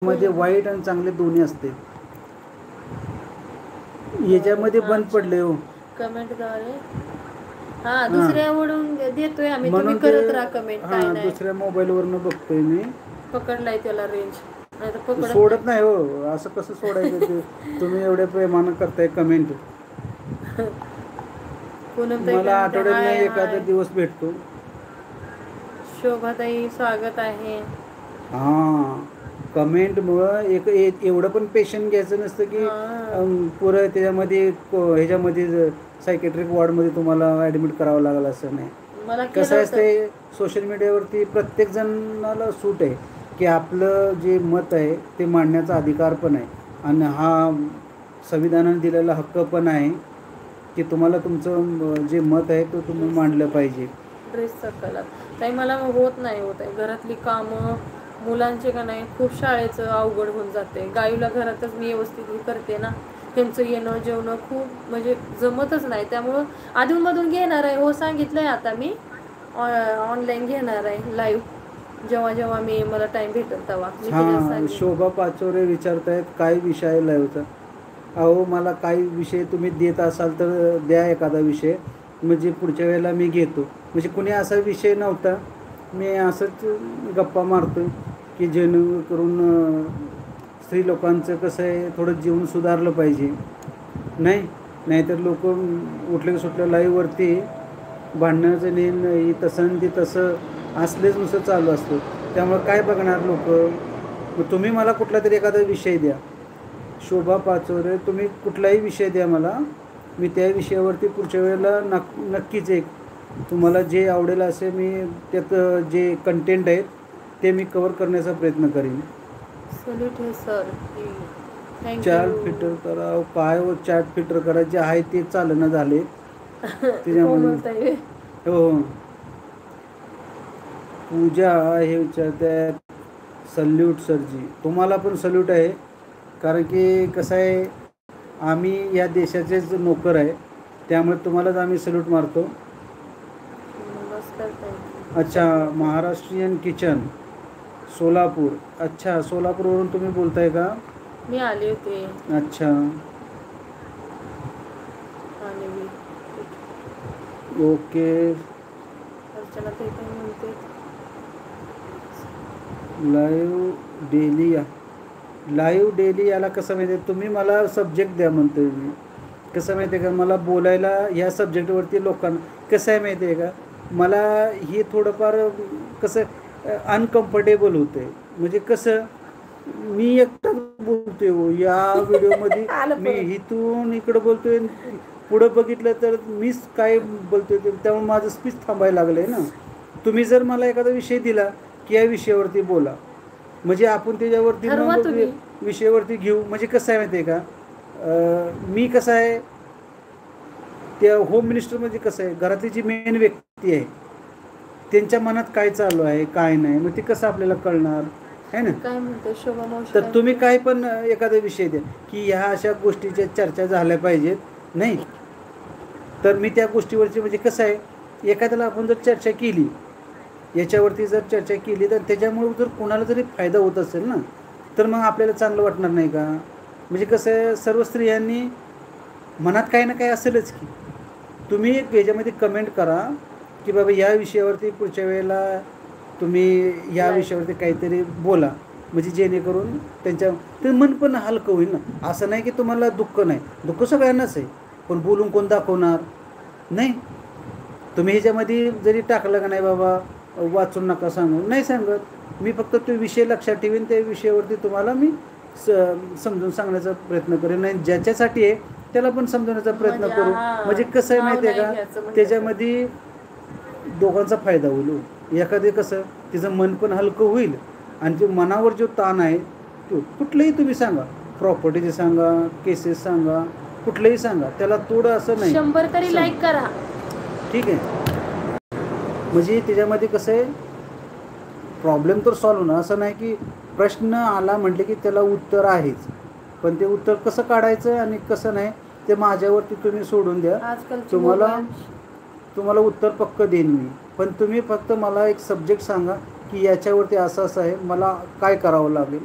मध्ये वाईट आणि चांगले दोन्ही असते. याच्यामध्ये बंद पडले हो कमेंटद्वारे. हा दुसऱ्यावरून देतोय आम्ही, तुम्ही म्हणून करत राहा कमेंट. काय हां नाही, दुसऱ्या मोबाईलवरनं बघतोय मी. पकडलाय त्याला रेंज, नाही तर पकडत सोडत नाही हो. असं कसं सोडायचं ते? तुम्ही एवढ्या प्रेमानं करताय कमेंट. मला आठवड्यात एखादा दिवस भेटतो. शोभाताई स्वागत आहे. हां कमेंटमुळं एक एवढं पण पेशंट घ्यायचं नसतं की पुरं त्याच्यामध्ये ह्याच्यामध्ये सायकेट्रिक वॉर्डमध्ये तुम्हाला ॲडमिट करावं लागलं असं नाही. कसं असते सोशल मीडियावरती प्रत्येक जणाला सूट आहे की आपलं जे मत आहे ते मांडण्याचा अधिकार पण आहे आणि हा संविधानाने दिलेला हक्क पण आहे की तुम्हाला तुमचं जे मत आहे तो तुम्ही मांडलं पाहिजे. ड्रेसचा कलर काही मला होत नाही, होत आहे घरातली कामं मुलांचे का नाही, खूप शाळेचं अवघड होऊन जाते. गायूला घरातच मी व्यवस्थित करते ना, त्यांचं येणं जेवणं खूप म्हणजे जमतच नाही. त्यामुळं अधूनमधून घेणार आहे हो, सांगितलं आहे आता मी ऑनलाईन घेणार आहे लाईव्ह जेव्हा जेव्हा मला टाईम भेटेल तेव्हा. हां शोभा पाचोरे विचारतायत काय विषय लाईव्हचा. अहो मला काही विषय तुम्ही देत असाल तर द्या एखादा विषय, म्हणजे पुढच्या वेळेला मी घेतो. म्हणजे कुणी असा विषय नव्हता, मी असंच गप्पा मारतो की जेणेकरून स्त्री लोकांचं कसं आहे थोडं जीवन सुधारलं पाहिजे. नाहीतर लोक उठले सुटल्या लाईव्हवरती भांडण्याचं नेन तसं ते तसं असलेच नुसतं चालू असतं. त्यामुळे काय बघणार लोक. मग तुम्ही मला कुठला तरी एखादा विषय द्या. शोभा पाचोरे तुम्ही कुठलाही विषय द्या मला, मी त्या विषयावरती पुढच्या वेळेला नक्कीच एक तुम्हाला जे आवडेल असे मी त्यात जे कंटेंट आहेत ते मी कवर करण्याचा प्रयत्न करीन. सल्यूट आहे सर. चॅट फिल्टर करा. काय हो चॅट फिल्टर करा जे आहे ते चालना झाले त्याच्यामुळे. हो पूजा हे विचारतात सल्यूट सरजी. तुम्हाला पण सल्यूट आहे, कारण की कसं आहे आम्ही या देशाचेच नोकर आहे, त्यामुळे तुम्हालाच आम्ही सल्यूट मारतो. अच्छा महाराष्ट्रीयन किचन सोलापूर. अच्छा सोलापूरवरून तुम्ही बोलताय का? मी आले होते. अच्छा ओके. लाईव्ह डेली याला कसं माहिती आहे, तुम्ही मला सब्जेक्ट द्या म्हणतोय मी. कसं माहिती आहे का, मला बोलायला ह्या सब्जेक्टवरती लोकांना कसं आहे माहिती आहे का, मला हे थोडंफार कसं अनकम्फर्टेबल होतं आहे. म्हणजे कसं मी एकटाच बोलतोय हो या व्हिडिओमध्ये. मी इथून इकडं बोलतोय, पुढं बघितलं तर मीच काय बोलतोय त्यामुळे माझं स्पीच थांबायला लागलं आहे ना. तुम्ही जर मला एखादा विषय दिला की या विषयावरती बोला, म्हणजे आपण त्याच्यावरती विषयावरती घेऊ. म्हणजे कसं आहे माहिती आहे का, मी कसं आहे त्या होम मिनिस्टरमध्ये कसं आहे घरातली जी मेन व्यक्ती आहे त्यांच्या मनात काय चालू आहे काय नाही, मग ते कसं आपल्याला कळणार आहे ना. तर तुम्ही काय पण एखादा विषय द्या की ह्या अशा गोष्टीच्या चर्चा झाल्या पाहिजेत, नाही तर मी त्या गोष्टीवरची म्हणजे कसं आहे एखाद्याला आपण जर चर्चा केली याच्यावरती जर चर्चा केली तर त्याच्यामुळे जर कोणाला जरी फायदा होत असेल ना तर मग आपल्याला चांगलं वाटणार नाही का. म्हणजे कसं आहे सर्व स्त्रियांनी मनात काही ना काही असेलच की. तुम्ही एक याच्यामध्ये कमेंट करा की बाबा या विषयावरती पुढच्या वेळेला तुम्ही या विषयावरती काहीतरी बोला, म्हणजे जेणेकरून त्यांच्या ते मन पण हलकं होईल ना. असं नाही की तुम्हाला दुःख नाही, दुःख सगळ्यांनाच आहे, पण बोलून कोण दाखवणार नाही. तुम्ही ह्याच्यामध्ये जरी टाकलं का नाही बाबा वाचून नका सांगू, नाही सांगत मी, फक्त तो विषय लक्षात ठेवीन, त्या विषयावरती तुम्हाला मी समजून सांगण्याचा प्रयत्न करेन. नाही ज्याच्यासाठी आहे त्याला पण समजवण्याचा प्रयत्न करू. म्हणजे कसं आहे माहिती आहे का, त्याच्यामध्ये दोघांचा फायदा होईल. एखादे कसं तिचं मन पण हलकं होईल आणि जे मनावर जो ताण आहे तो कुठलंही तुम्ही सांगा, प्रॉपर्टीचे सांगा, केसेस सांगा, कुठलंही सांगा, त्याला थोडं असं नाही 100 तरी लाईक करा, ठीक आहे. म्हणजे त्याच्यामध्ये कसं आहे प्रॉब्लेम तर सॉल्व्ह होणार. असं नाही की प्रश्न आला म्हटले की त्याला उत्तर आहेच, पण ते उत्तर कसं काढायचं आणि कसं नाही ते माझ्यावरती तुम्ही सोडून द्या. तुम्हाला उत्तर पक्क देईन मी, पण तुम्ही फक्त मला एक सब्जेक्ट सांगा की याच्यावरती असं असं आहे, मला काय करावं लागेल.